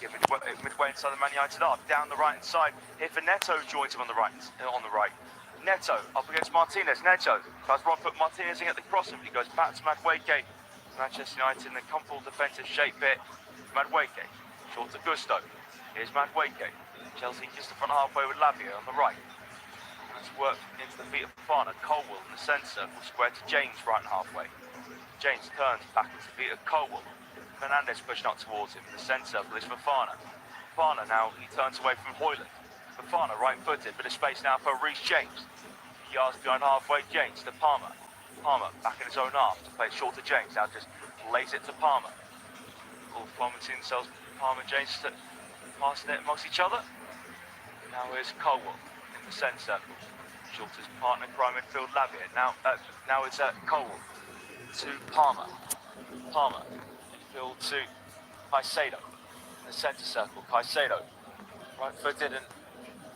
midway inside the Man United half, down the right hand side. Here for Neto, joins him on the right. Neto up against Martinez. Neto tries to put Martinez in at the cross, and he goes back to Madueke. Manchester United in a comfortable defensive shape here. Madueke short to Gusto. Here's Madueke. Chelsea just the front halfway with Lavia on the right. Let's work into the feet of Fofana. Colwill in the centre circle, square to James right and halfway. James turns back into the feet of Colwill. Fernandes pushing up towards him. In the centre circle is Fofana. Fofana now, he turns away from Højlund. Fofana right-footed, bit of space now for Reece James. Yards behind halfway, James to Palmer. Palmer back in his own half to play it short to James. Now just lays it to Palmer. All commenting themselves, Palmer and James to passing it amongst each other. Now here's Colwill in the centre circle. Short his partner, crime midfield Lavia. Now it's Colwill to Palmer. Palmer. To Caicedo in the centre circle. Caicedo right-footed, and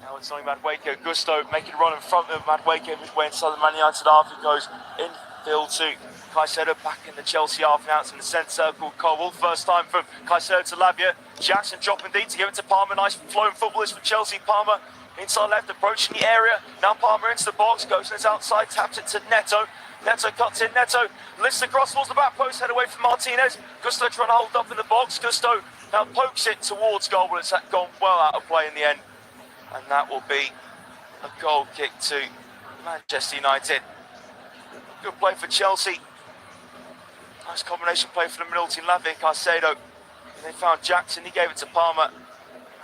now it's only Madueke. Gusto making a run in front of Madueke midway inside the Man United half. He goes infield to Caicedo, back in the Chelsea half. Now it's in the centre circle. Colwill, first time from Caicedo to Lavia. Jackson dropping deep to give it to Palmer. Nice flowing footballers for Chelsea. Palmer inside left, approaching the area. Now Palmer into the box, goes on his outside, taps it to Neto. Neto cuts in, Neto lifts the cross towards the back post, head away from Martinez. Gusto trying to hold up in the box. Gusto now pokes it towards goal, but it's gone well out of play in the end. And that will be a goal kick to Manchester United. Good play for Chelsea. Nice combination play for the middle team, Lavia, Caicedo. And they found Jackson, he gave it to Palmer.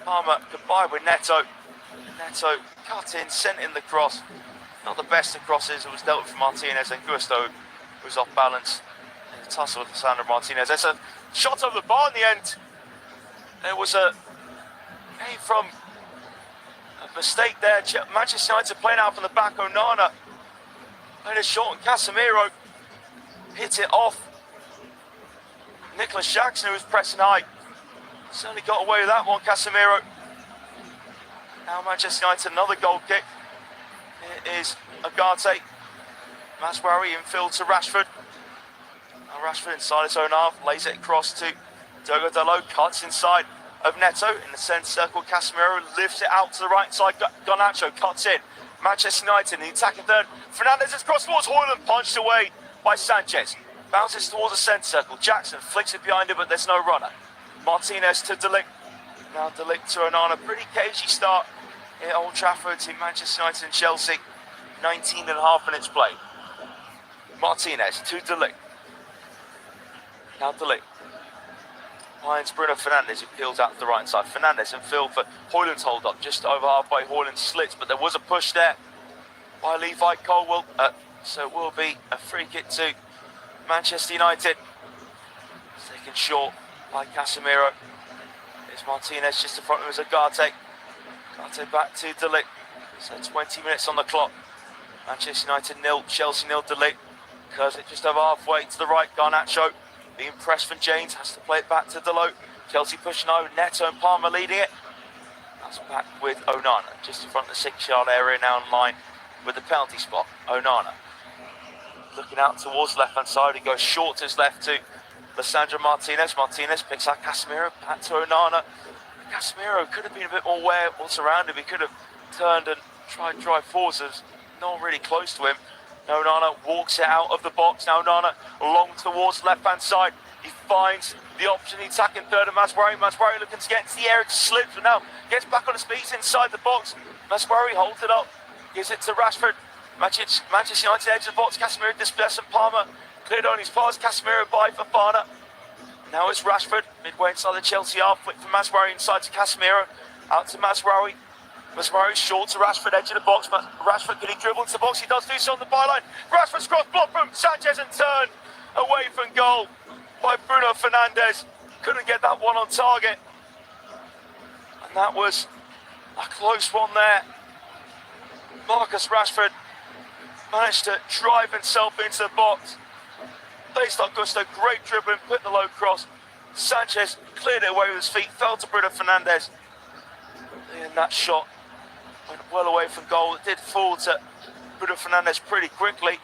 Palmer goodbye with Neto. Neto cut in, sent in the cross. Not the best of crosses. It was dealt with from Martinez, and Gusto was off balance in the tussle with Sandro Martinez. There's a shot over the bar in the end. There was came from a mistake there. Manchester United playing out from the back. Onana played a shot, and Casemiro hit it off Nicholas Jackson, who was pressing high. Certainly got away with that one, Casemiro. Now Manchester United, another goal kick. It is Agate. Maswari infield to Rashford. Now Rashford inside his own half, lays it across to Diogo Dalot, cuts inside of Neto in the centre circle. Casemiro lifts it out to the right side. Garnacho cuts in. Manchester United in the attacking third. Fernandes is cross towards Højlund, punched away by Sanchez. Bounces towards the centre circle. Jackson flicks it behind him, but there's no runner. Martinez to De Ligt. Now De Ligt to Onana. Pretty cagey start at Old Trafford to Manchester United and Chelsea. 19.5 minutes played. Martinez to De Ligt. Now De Ligt finds Bruno Fernandes, who peels out to the right side. Fernandes in field for Højlund's hold up, just over halfway. Højlund slits, but there was a push there by Levi Colwill. So it will be a free kick to Manchester United. Taken short by Casemiro. It's Martinez just in front of him as Agate. Agate back to De Ligt. So 20 minutes on the clock. Manchester United 0, Chelsea 0. De Ligt curves it just over halfway to the right. Garnacho being pressed from James, has to play it back to Dalot. Chelsea pushing over, Neto and Palmer leading it. That's back with Onana, just in front of the 6-yard area now in line with the penalty spot. Onana looking out towards the left-hand side. He goes short to his left to Lisandro Martinez. Martinez picks out Casemiro, back to Onana. Casemiro could have been a bit more aware of what's around him. He could have turned and tried to drive forwards. There's no one really close to him. Onana walks it out of the box. Now Onana long towards the left-hand side. He finds the option, the attacking third of Maswari. Maswari looking to get into the area, to slip, but now gets back on his feet inside the box. Maswari holds it up, gives it to Rashford. Manchester United edge of the box. Casemiro dispossessed of Palmer. Cleared on his pass. Casemiro by Fofana. Now it's Rashford midway inside the Chelsea half. Flick from Maswari inside to Casemiro. Out to Maswari. Maswari short to Rashford, edge of the box, but Rashford, can he dribble into the box? He does do so on the byline. Rashford's cross blocked from Sanchez and turned away from goal by Bruno Fernandes. Couldn't get that one on target. And that was a close one there. Marcus Rashford managed to drive himself into the box. Based on Gusto, great dribbling, put the low cross. Sanchez cleared it away with his feet, fell to Bruno Fernandes. And that shot went well away from goal. It did fall to Bruno Fernandes pretty quickly.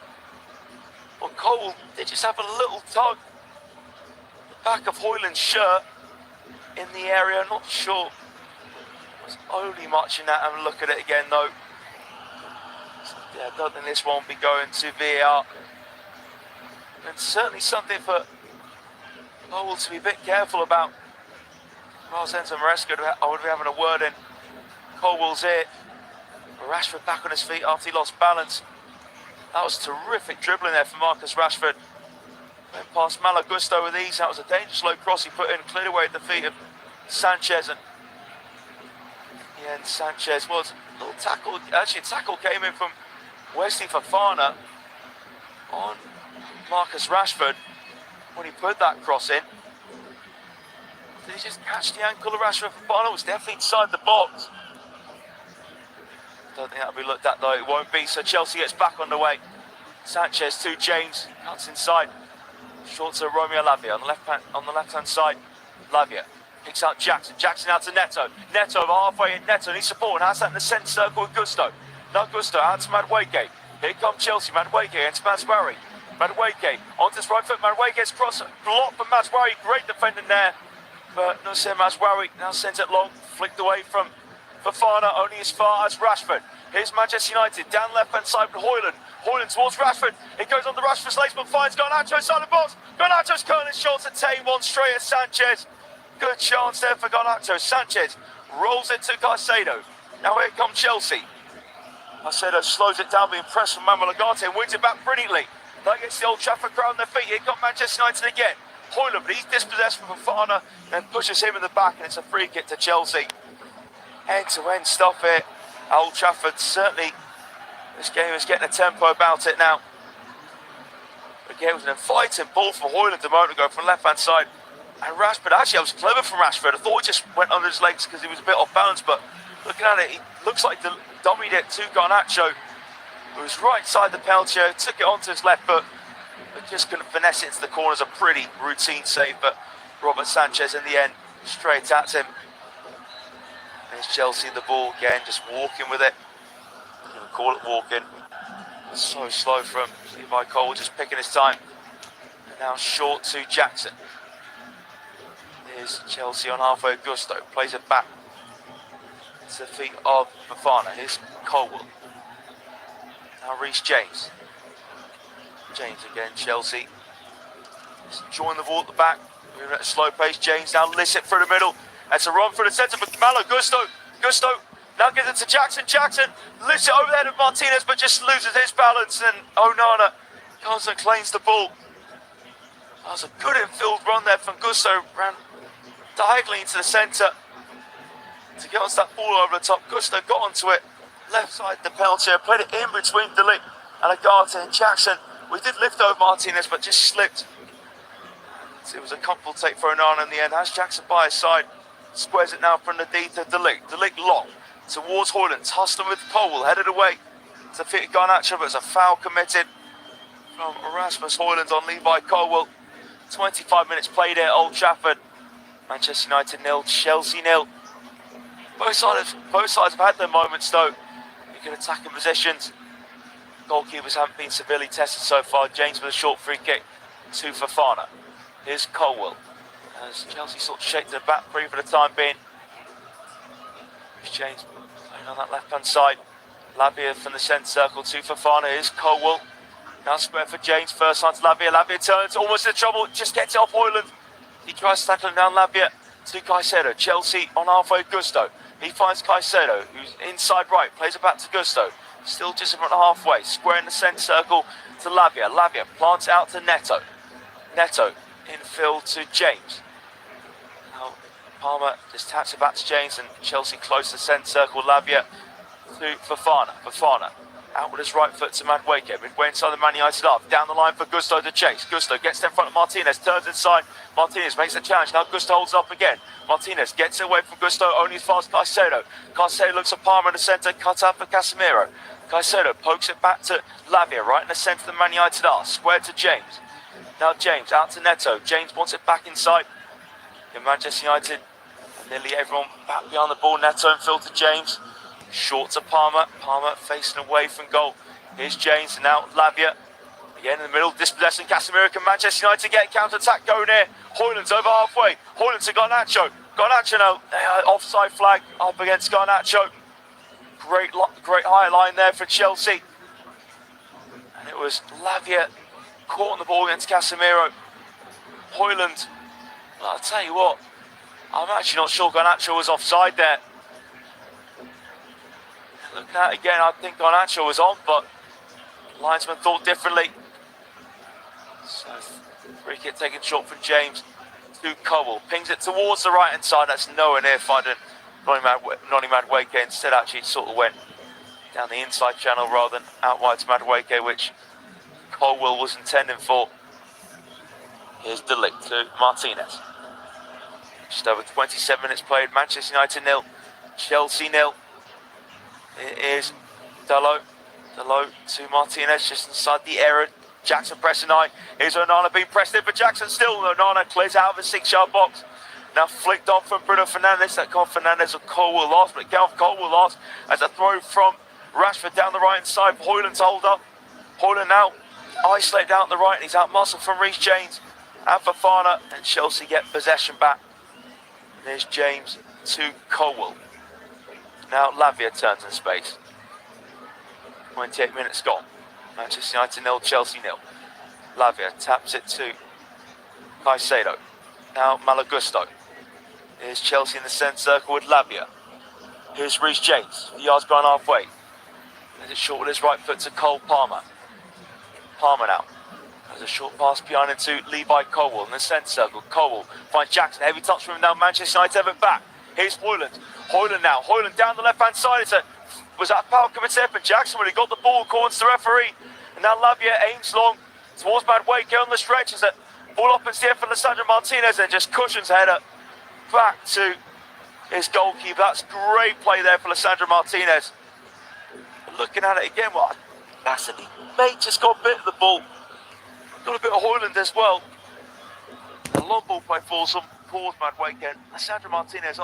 But Cole did just have a little tug. The back of Højlund's shirt. in the area. Not sure. Was only matching that. And look at it again though. Yeah, I don't think this one will be going to VAR. And certainly something for Cole to be a bit careful about. Enzo Maresca, I would be having a word in Colwell's ear. Rashford back on his feet after he lost balance. That was terrific dribbling there for Marcus Rashford. Went past Malo Gusto with ease. That was a dangerous low cross he put in, cleared away at the feet of Sanchez. And Sanchez was a little tackle. Actually, a tackle came in from Wesley Fofana on Marcus Rashford when he put that cross in. Did he just catch the ankle of Rashford? Fofana was definitely inside the box. Don't think that'll be looked at though, it won't be. So Chelsea gets back on the way. Sanchez to James, cuts inside. Short to Romeo Lavia on the left-hand side. Lavia picks out Jackson. Jackson out to Neto. Neto over halfway in. Neto needs support and has that in the centre circle with Gusto. Now Gusto out to Madueke. Here comes Chelsea. Madueke against Maswari. Madueke onto his right foot. Madueke's cross blocked from Maswari. Great defending there. But Noussair Maswari now sends it long. Flicked away from Fofana, only as far as Rashford. Here's Manchester United, down left-hand side with Højlund. Højlund towards Rashford. It goes on the Rashford's legs, but finds Garnacho inside the box. Garnacho's curling shots at Tay, one straight at Sanchez. Good chance there for Garnacho. Sanchez rolls it to Caicedo. Now here comes Chelsea. Caicedo slows it down, being pressed from Manuel Ugarte and wins it back brilliantly. That gets the Old Trafford crowd on their feet. Here comes Manchester United again. Højlund, but he's dispossessed from Fofana, then pushes him in the back, and it's a free kick to Chelsea. End-to-end stuff here at Old Trafford. Certainly this game is getting a tempo about it now. Again, it was an inviting ball from Højlund a moment ago from left-hand side. And Rashford, actually, that was clever from Rashford. I thought he just went under his legs because he was a bit off balance, but looking at it, he looks like he dummied it to Garnacho, who was right side the penalty area, took it onto his left foot, but just couldn't finesse it into the corners. A pretty routine save, but Robert Sanchez in the end, straight at him. There's Chelsea the ball again, just walking with it. You can call it walking. So slow from Levi Cole, just picking his time. And now short to Jackson. Here's Chelsea on halfway. Gusto plays it back to the feet of Fofana. Here's Colwell. Now Reece James. James again, Chelsea. Just join the ball at the back. Moving at a slow pace. James now lifts it through the middle. That's a run through the centre for Malo Gusto. Gusto now gives it to Jackson. Jackson lifts it over there to Martinez, but just loses his balance. And Onana comes and claims the ball. That was a good infield run there from Gusto. Ran diagonally into the centre to get onto that ball over the top. Gusto got onto it. Left side the penalty. Played it in between De Ligt and Ugarte and Jackson. We did lift over Martinez, but just slipped. It was a comfortable take for Onana in the end. Has Jackson by his side. Squares it now from the D to De Ligt. De Ligt long towards Højlund. Hustling with Colwell. Headed away to fit Garnacho, but it's a foul committed from Rasmus Højlund on Levi Colwell. 25 minutes played at Old Trafford. Manchester United 0, Chelsea 0. Both sides have had their moments though. You can attack in positions. Goalkeepers haven't been severely tested so far. James with a short free kick to Fofana. Here's Colwell. As Chelsea sort of shake to the back three for the time being. Here's James playing on that left-hand side. Lavia from the centre circle to Fofana. Here's Colwell. Now square for James. First time to Lavia. Lavia turns almost in trouble. Just gets it off Højlund. He tries tackling down Lavia to Caicedo. Chelsea on halfway. Gusto. He finds Caicedo, who's inside right. Plays it back to Gusto. Still just in front of halfway. Square in the centre circle to Lavia. Lavia plants out to Neto. Neto infield to James. Now Palmer just taps it back to James and Chelsea close to the centre circle. Lavia to Fofana. Fofana out with his right foot to Madueke. Midway inside the Man United half. Down the line for Gusto to chase. Gusto gets in front of Martinez. Turns inside. Martinez makes the challenge. Now Gusto holds up again. Martinez gets away from Gusto. Only as far as Caicedo. Caicedo looks at Palmer in the centre. Cut out for Casemiro. Caicedo pokes it back to Lavia. Right in the centre of the Man United half. Square to James. Now James out to Neto. James wants it back inside. In Manchester United, nearly everyone back behind the ball. Neto infield to James. Short to Palmer. Palmer facing away from goal. Here's James and now Lavia. Again in the middle, dispossessing Casemiro. Can Manchester United get a counter-attack going here? Højlund's over halfway. Højlund to Garnacho. Garnacho now, offside flag up against Garnacho. Great high line there for Chelsea. And it was Lavia caught on the ball against Casemiro. Højlund, well, I'll tell you what, I'm actually not sure Garnacho was offside there. Looking at it again, I think Garnacho was on, but linesman thought differently. So, free kick taken short from James to Cowell. Pings it towards the right hand side. That's nowhere near finding Noni Madueke. Instead, actually, sort of went down the inside channel rather than out wide to Madueke, which Cowell was intending for. Here's De Ligt to Martinez. Just over 27 minutes played. Manchester United 0, Chelsea 0. It is Dalot to Martinez, just inside the area. Jackson pressing high. Here's Onana being pressed in for Jackson. Still Onana clears out of the 6-yard box. Now flicked on from Bruno Fernandes. That called Fernandes or Cowell lost, but Calvin Cowell lost as a throw from Rashford down the right hand side. Højlund to hold up. Højlund now isolated out on the right. And he's out muscle from Reece James and Fofana, and Chelsea get possession back. There's James to Cowell. Now Lavia turns in space. 28 minutes gone. Manchester United 0, Chelsea 0. Lavia taps it to Caicedo. Now Malagusto. Here's Chelsea in the centre circle with Lavia. Here's Reece James. The yard's gone halfway. There's it short with his right foot to Cole Palmer. Palmer now. There's a short pass behind into Levi Cowell in the centre circle. Cowell finds Jackson. Heavy touch from him now. Manchester United have it back. Here's Højlund. Højlund now. Højlund down the left hand side. Was that a foul coming up? And Jackson when he got the ball according to the referee. And now Lavia aims long towards Madueke on the stretch as that ball up in the air for Lisandro Martinez and just cushions header back to his goalkeeper. That's great play there for Lisandro Martinez. Looking at it again, what massively mate just got a bit of the ball. Got a bit of Højlund as well. A long ball play falls towards Madueke. Lisandro Martinez